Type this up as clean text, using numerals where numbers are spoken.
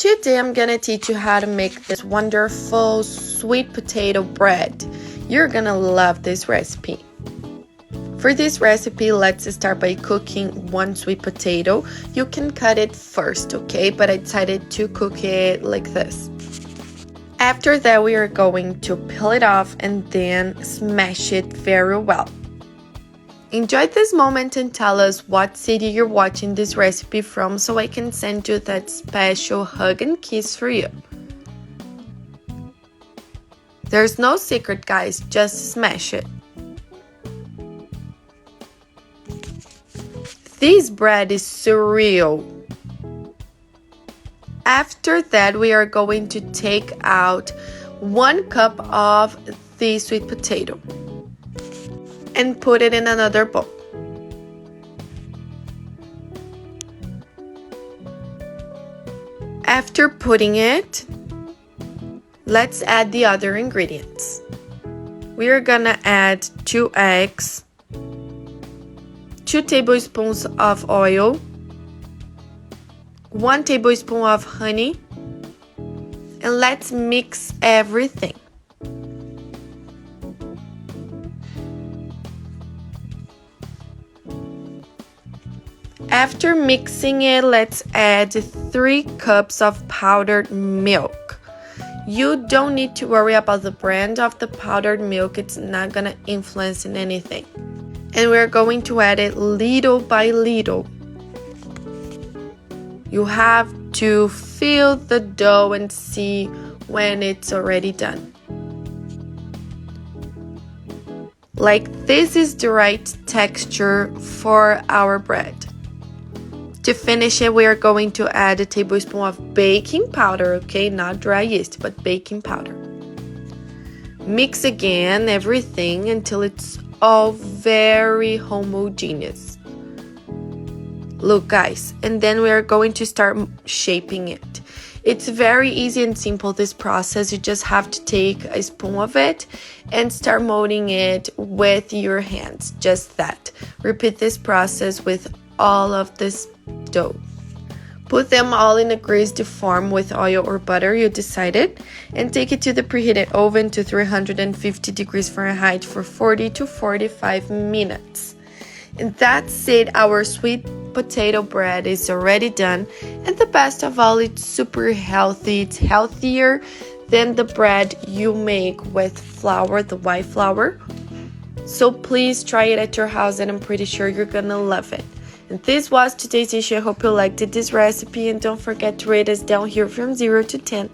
Today I'm gonna teach you how to make this wonderful sweet potato bread. You're gonna love this recipe. For this recipe, let's start by cooking one sweet potato. You can cut it first, okay? But I decided to cook it like this. After that, we are going to peel it off and then smash it very well. Enjoy this moment and tell us what city you're watching this recipe from so I can send you that special hug and kiss for you. There's no secret, guys, just smash it. This bread is surreal. After that, we are going to take out 1 cup of the sweet potato and put it in another bowl. After putting it, let's add the other ingredients. We are gonna add 2 eggs, 2 tablespoons of oil, 1 tablespoon of honey, and let's mix everything. After mixing it, let's add 3 cups of powdered milk. You don't need to worry about the brand of the powdered milk, it's not gonna influence in anything. And we're going to add it little by little. You have to feel the dough and see when it's already done. Like this is the right texture for our bread. To finish it, we are going to add a tablespoon of baking powder, okay? Not dry yeast, but baking powder. Mix again everything until it's all very homogeneous. Look, guys, and then we are going to start shaping it. It's very easy and simple, this process. You just have to take a spoon of it and start molding it with your hands, just that. Repeat this process with all of this dough. Put them all in a greased form with oil or butter you decided and take it to the preheated oven to 350 degrees Fahrenheit for 40 to 45 minutes. And that's it, our sweet potato bread is already done, and the best of all, it's super healthy. It's healthier than the bread you make with flour, the white flour. So please try it at your house and I'm pretty sure you're gonna love it. And this was today's dish. I hope you liked this recipe and don't forget to rate us down here from 0 to 10.